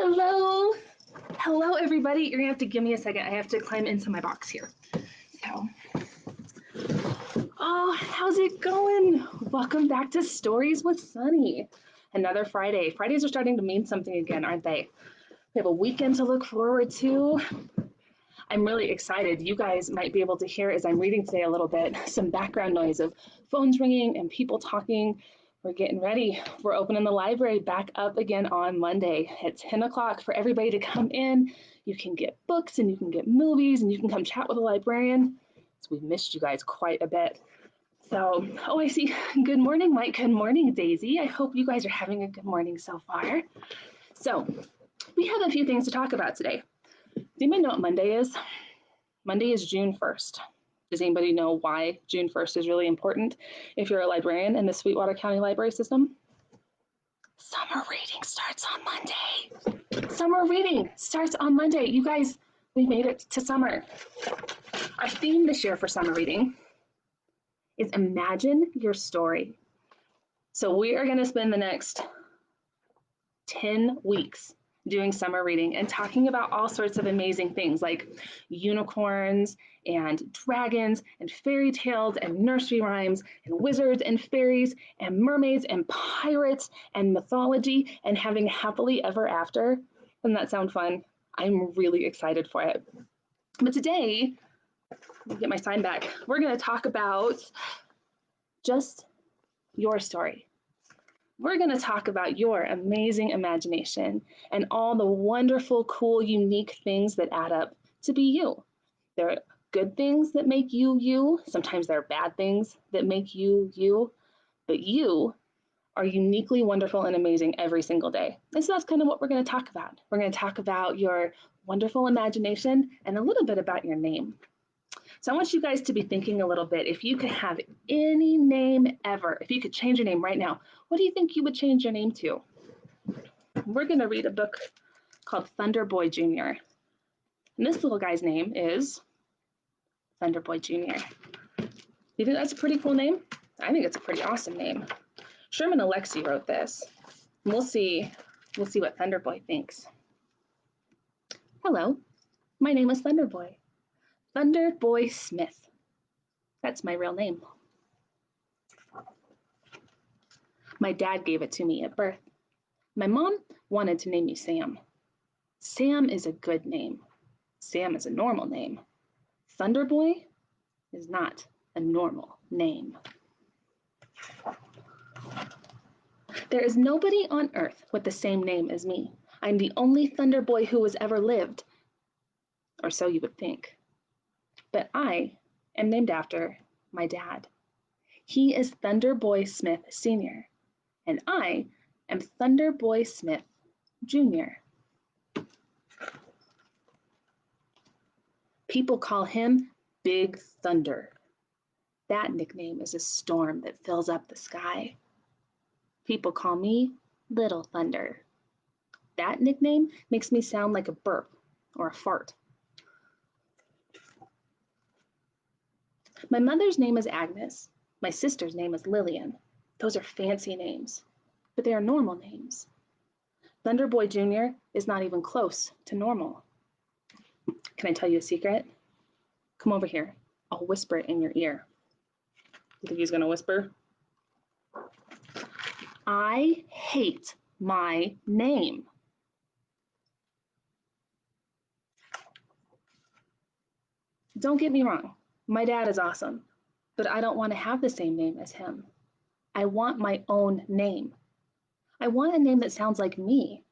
Hello. Hello, everybody. You're gonna have to give me a second. I have to climb into my box here. So, oh, how's it going? Welcome back to Stories with Sunny. Another Friday. Fridays are starting to mean something again, aren't they? We have a weekend to look forward to. I'm really excited. You guys might be able to hear as I'm reading today a little bit, some background noise of phones ringing and people talking. We're getting ready. We're opening the library back up again on Monday at 10 o'clock for everybody to come in. You can get books and you can get movies and you can come chat with a librarian. So we've missed you guys quite a bit. So, oh, I see. Good morning, Mike. Good morning, Daisy. I hope you guys are having a good morning so far. So we have a few things to talk about today. Does anybody know what Monday is? Monday is June 1st. Does anybody know why June 1st is really important if you're a librarian in the Sweetwater County Library System? Summer reading starts on Monday. Summer reading starts on Monday. You guys, we made it to summer. Our theme this year for summer reading is Imagine Your Story. So we are going to spend the next 10 weeks doing summer reading and talking about all sorts of amazing things like unicorns and dragons and fairy tales and nursery rhymes and wizards and fairies and mermaids and pirates and mythology and having happily ever after. Doesn't that sound fun? I'm really excited for it. But today, let me get my sign back. We're going to talk about just your story. We're going to talk about your amazing imagination and all the wonderful, cool, unique things that add up to be you. There are good things that make you you. Sometimes there are bad things that make you you. But you are uniquely wonderful and amazing every single day. And so that's kind of what we're going to talk about. We're going to talk about your wonderful imagination and a little bit about your name. So I want you guys to be thinking a little bit, if you could have any name ever, if you could change your name right now, what do you think you would change your name to? We're going to read a book called Thunderboy Jr. And this little guy's name is Thunderboy Jr. You think that's a pretty cool name? I think it's a pretty awesome name. Sherman Alexie wrote this. And we'll see what Thunderboy thinks. Hello, my name is Thunderboy. Thunderboy Smith. That's my real name. My dad gave it to me at birth. My mom wanted to name me Sam. Sam is a good name. Sam is a normal name. Thunderboy is not a normal name. There is nobody on earth with the same name as me. I'm the only Thunderboy who has ever lived, or so you would think. But I am named after my dad. He is Thunderboy Smith Sr., and I am Thunderboy Smith Jr. People call him Big Thunder. That nickname is a storm that fills up the sky. People call me Little Thunder. That nickname makes me sound like a burp or a fart. My mother's name is Agnes. My sister's name is Lillian. Those are fancy names, but they are normal names. Thunderboy Jr. is not even close to normal. Can I tell you a secret? Come over here. I'll whisper it in your ear. You think he's gonna whisper? I hate my name. Don't get me wrong. My dad is awesome, but I don't want to have the same name as him. I want my own name. I want a name that sounds like me.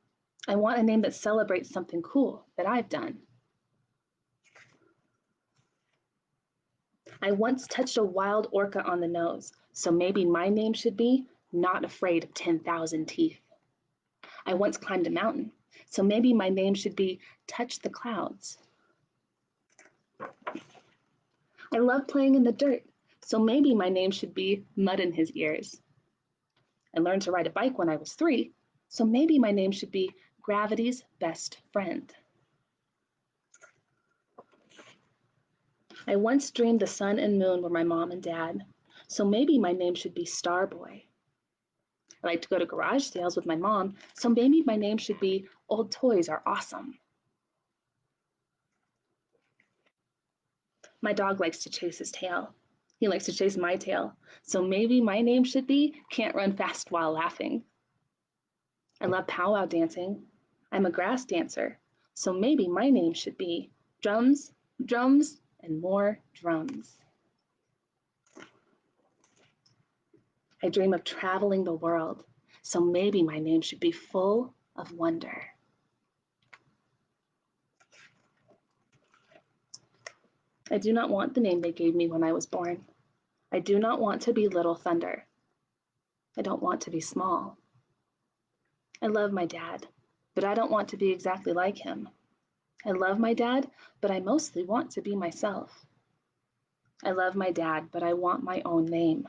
I want a name that celebrates something cool that I've done. I once touched a wild orca on the nose, so maybe my name should be Not Afraid of 10,000 Teeth. I once climbed a mountain, so maybe my name should be Touch the Clouds. I love playing in the dirt, so maybe my name should be Mud in His Ears. I learned to ride a bike when I was 3, so maybe my name should be Gravity's Best Friend. I once dreamed the sun and moon were my mom and dad, so maybe my name should be Starboy. I like to go to garage sales with my mom, so maybe my name should be Old toys are awesome. My dog likes to chase his tail. He likes to chase my tail. So maybe my name should be Can't Run Fast While Laughing. I love powwow dancing. I'm a grass dancer. So maybe my name should be Drums, Drums, and More Drums. I dream of traveling the world. So maybe my name should be Full of Wonder. I do not want the name they gave me when I was born. I do not want to be Little Thunder. I don't want to be small. I love my dad, but I don't want to be exactly like him. I love my dad, but I mostly want to be myself. I love my dad, but I want my own name.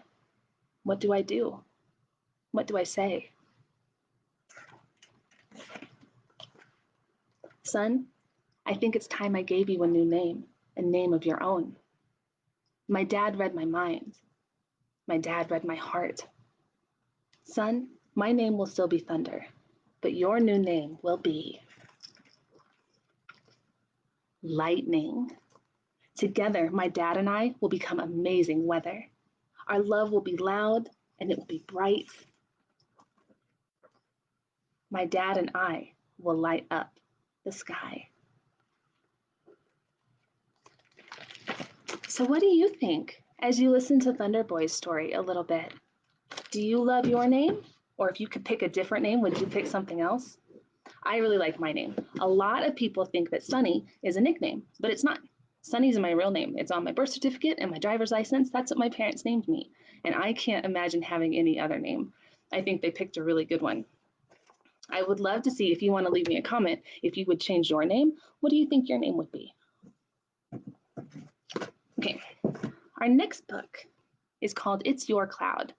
What do I do? What do I say? Son, I think it's time I gave you a new name, a name of your own. My dad read my mind. My dad read my heart. Son, my name will still be Thunder, but your new name will be Lightning. Together, my dad and I will become amazing weather. Our love will be loud and it will be bright. My dad and I will light up the sky. So what do you think as you listen to Thunderboy's story a little bit? Do you love your name? Or if you could pick a different name, would you pick something else? I really like my name. A lot of people think that Sunny is a nickname, but it's not. Sunny's my real name. It's on my birth certificate and my driver's license. That's what my parents named me. And I can't imagine having any other name. I think they picked a really good one. I would love to see if you want to leave me a comment, if you would change your name, what do you think your name would be? Okay, our next book is called It's Your Cloud.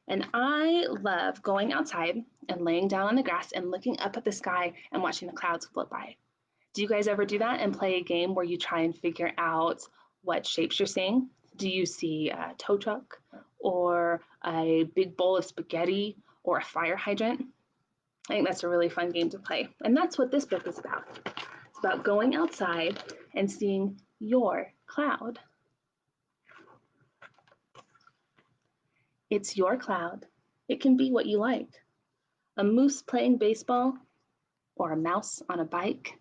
And I love going outside and laying down on the grass and looking up at the sky and watching the clouds float by. Do you guys ever do that and play a game where you try and figure out what shapes you're seeing? Do you see a tow truck or a big bowl of spaghetti or a fire hydrant? I think that's a really fun game to play. And that's what this book is about. It's about going outside and seeing your cloud. It's your cloud. It can be what you like. A moose playing baseball or a mouse on a bike.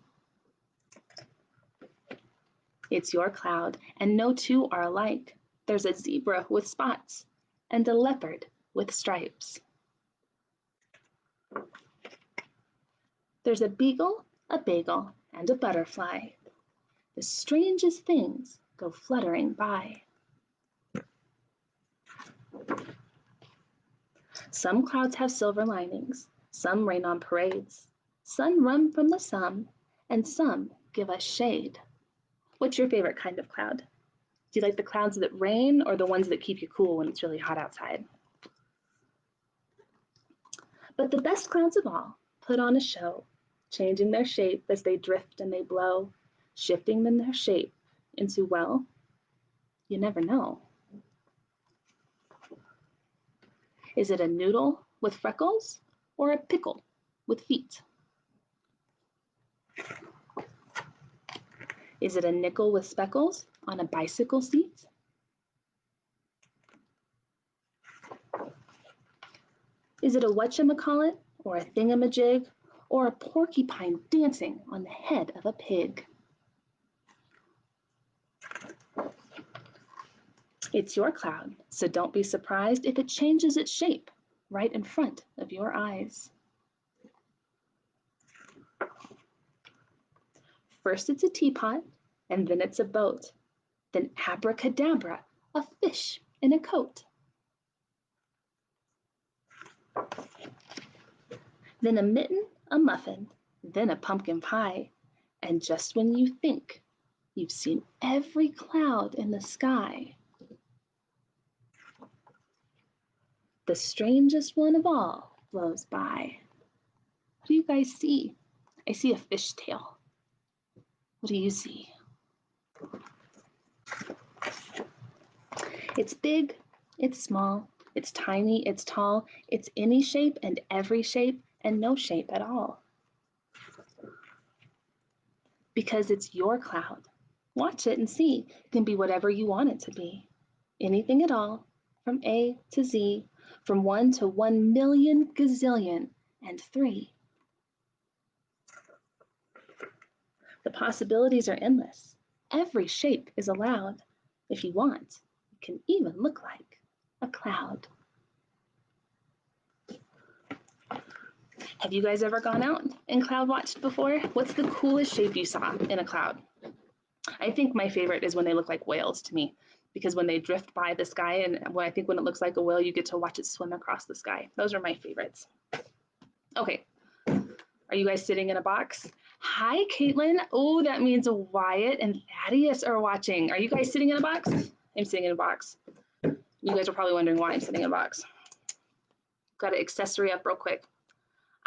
It's your cloud, and no two are alike. There's a zebra with spots and a leopard with stripes. There's a beagle, a bagel, and a butterfly. The strangest things go fluttering by. Some clouds have silver linings, some rain on parades, some run from the sun, and some give us shade. What's your favorite kind of cloud? Do you like the clouds that rain or the ones that keep you cool when it's really hot outside? But the best clouds of all put on a show, changing their shape as they drift and they blow, shifting them their shape into, well, you never know. Is it a noodle with freckles or a pickle with feet? Is it a nickel with speckles on a bicycle seat? Is it a whatchamacallit or a thingamajig or a porcupine dancing on the head of a pig? It's your cloud, so don't be surprised if it changes its shape right in front of your eyes. First it's a teapot, and then it's a boat. Then abracadabra, a fish in a coat. Then a mitten, a muffin, then a pumpkin pie. And just when you think you've seen every cloud in the sky, the strangest one of all blows by. What do you guys see? I see a fish tail. What do you see? It's big, it's small, it's tiny, it's tall, it's any shape and every shape and no shape at all. because it's your cloud. Watch it and see. It can be whatever you want it to be. Anything at all, from A to Z, from 1 to 1,000,000 gazillion and 3. The possibilities are endless. Every shape is allowed. If you want, it can even look like a cloud. Have you guys ever gone out and cloud watched before? What's the coolest shape you saw in a cloud? I think my favorite is when they look like whales to me, because when they drift by the sky, and I think when it looks like a whale, you get to watch it swim across the sky. Those are my favorites. Okay, are you guys sitting in a box? Hi, Caitlin. Oh, that means Wyatt and Thaddeus are watching. Are you guys sitting in a box? I'm sitting in a box. You guys are probably wondering why I'm sitting in a box. Got to accessory up real quick.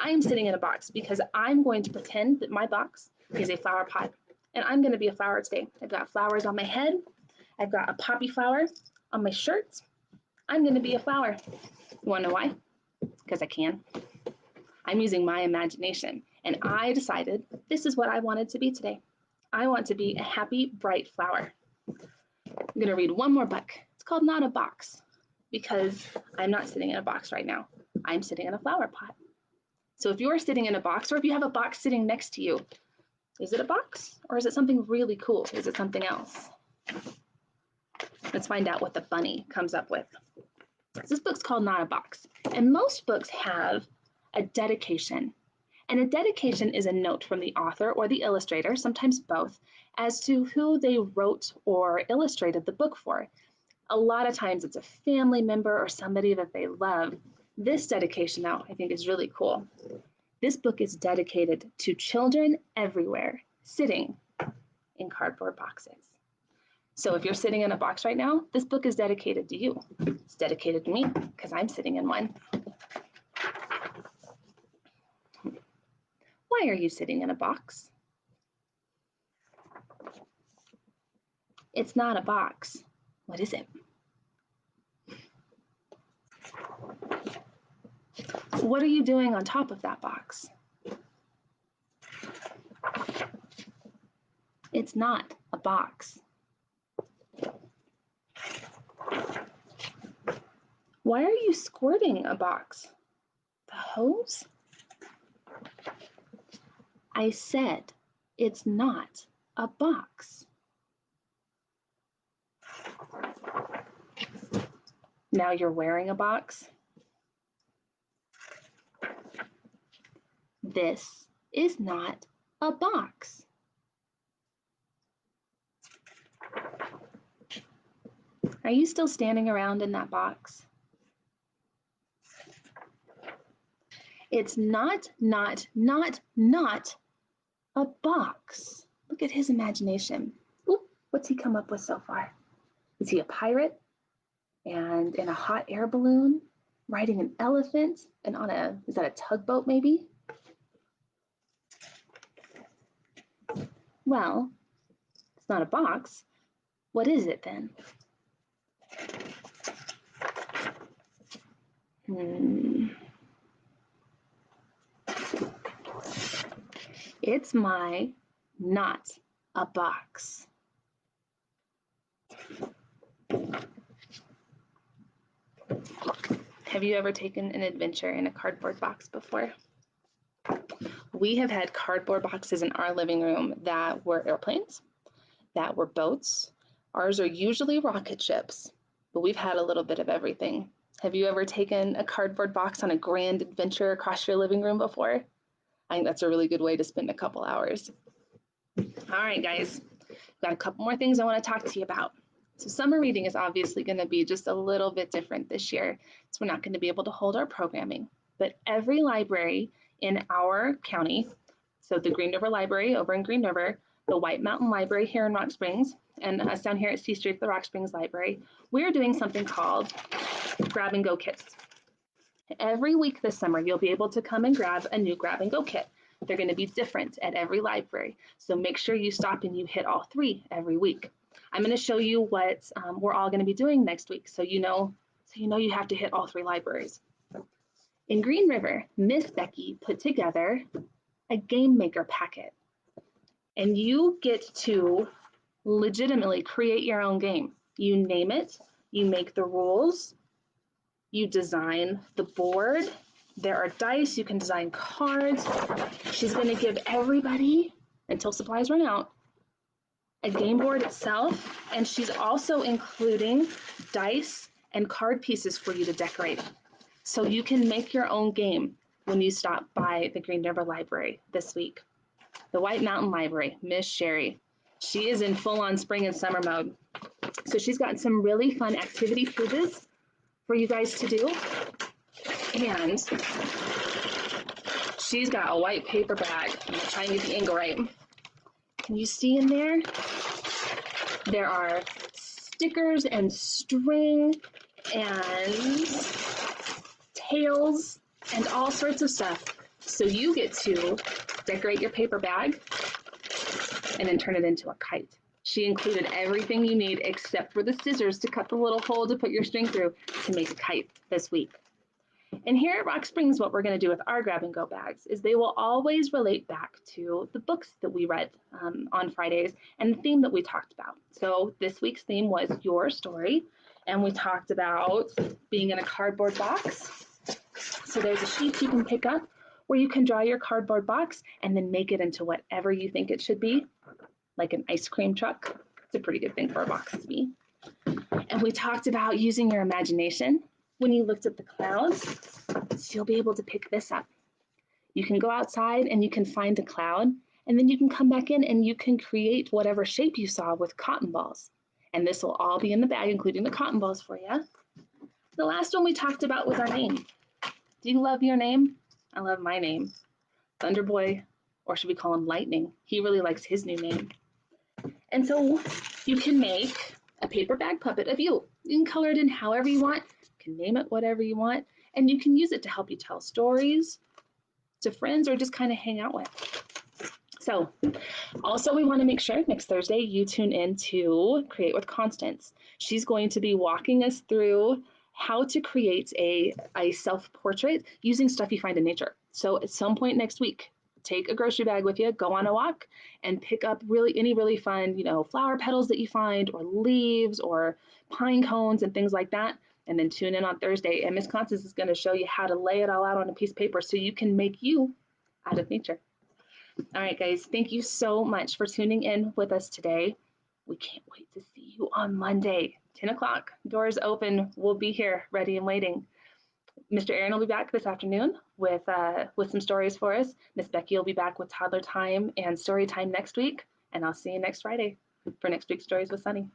I'm sitting in a box because I'm going to pretend that my box is a flower pot, and I'm going to be a flower today. I've got flowers on my head. I've got a poppy flower on my shirt. I'm going to be a flower. You want to know why? Because I can. I'm using my imagination, and I decided this is what I wanted to be today. I want to be a happy, bright flower. I'm going to read one more book. It's called Not a Box, because I'm not sitting in a box right now. I'm sitting in a flower pot. So if you're sitting in a box, or if you have a box sitting next to you, is it a box or is it something really cool? Is it something else? Let's find out what the bunny comes up with. This book's called Not a Box, and most books have a dedication. And a dedication is a note from the author or the illustrator, sometimes both, as to who they wrote or illustrated the book for. A lot of times it's a family member or somebody that they love. This dedication, though, I think is really cool. This book is dedicated to children everywhere, sitting in cardboard boxes. So if you're sitting in a box right now, this book is dedicated to you. It's dedicated to me because I'm sitting in one. Why are you sitting in a box? It's not a box. What is it? What are you doing on top of that box? It's not a box. Why are you squirting a box? The hose? I said it's not a box. Now you're wearing a box. This is not a box. Are you still standing around in that box? It's not a box. Look at his imagination. Ooh, what's he come up with so far? Is he a pirate? And in a hot air balloon? Riding an elephant? And on is that a tugboat maybe? Well, it's not a box. What is it then? It's my not a box. Have you ever taken an adventure in a cardboard box before? We have had cardboard boxes in our living room that were airplanes, that were boats. Ours are usually rocket ships, but we've had a little bit of everything. Have you ever taken a cardboard box on a grand adventure across your living room before? I think that's a really good way to spend a couple hours. All right, guys, got a couple more things I want to talk to you about. So summer reading is obviously going to be just a little bit different this year, so we're not going to be able to hold our programming. But every library in our county, so the Green River Library over in Green River, the White Mountain Library here in Rock Springs, and us down here at C Street, the Rock Springs Library, we're doing something called grab and go kits. Every week this summer, you'll be able to come and grab a new grab and go kit. They're going to be different at every library, so make sure you stop and you hit all 3 every week. I'm going to show you what we're all going to be doing next week, so you know you have to hit all 3 libraries. In Green River, Miss Becky put together a game maker packet. and you get to legitimately create your own game. You name it, you make the rules, you design the board. There are dice, you can design cards. She's going to give everybody, until supplies run out, a game board itself, and she's also including dice and card pieces for you to decorate. So you can make your own game when you stop by the Green River Library this week. The White Mountain Library, Miss Sherry. She is in full-on spring and summer mode. So she's got some really fun activity quizzes for you guys to do. And she's got a white paper bag. I'm gonna try and get the angle right. Can you see in there? There are stickers and string and tails and all sorts of stuff. So you get to decorate your paper bag and then turn it into a kite. She included everything you need except for the scissors to cut the little hole to put your string through to make a kite this week. And here at Rock Springs, what we're going to do with our grab and go bags is they will always relate back to the books that we read on Fridays and the theme that we talked about. So this week's theme was your story, and we talked about being in a cardboard box. So there's a sheet you can pick up where you can draw your cardboard box and then make it into whatever you think it should be, like an ice cream truck. It's a pretty good thing for a box to be. And we talked about using your imagination. When you looked at the clouds, so you'll be able to pick this up. You can go outside and you can find a cloud, and then you can come back in and you can create whatever shape you saw with cotton balls. And this will all be in the bag, including the cotton balls for you. The last one we talked about was our name. Do you love your name? I love my name. Thunderboy, or should we call him Lightning? He really likes his new name. And so you can make a paper bag puppet of you. You can color it in however you want. You can name it whatever you want. And you can use it to help you tell stories to friends or just kind of hang out with. So also we want to make sure next Thursday you tune in to Create with Constance. She's going to be walking us through how to create a self-portrait using stuff you find in nature. So at some point next week, take a grocery bag with you, go on a walk, and pick up any really fun, flower petals that you find, or leaves, or pine cones and things like that. And then tune in on Thursday, and Miss Constance is going to show you how to lay it all out on a piece of paper so you can make you out of nature. All right, guys, thank you so much for tuning in with us today. We can't wait to see you on Monday, 10 o'clock. Doors open. We'll be here ready and waiting. Mr. Aaron will be back this afternoon with some stories for us. Miss Becky will be back with toddler time and story time next week. And I'll see you next Friday for next week's Stories with Sunny.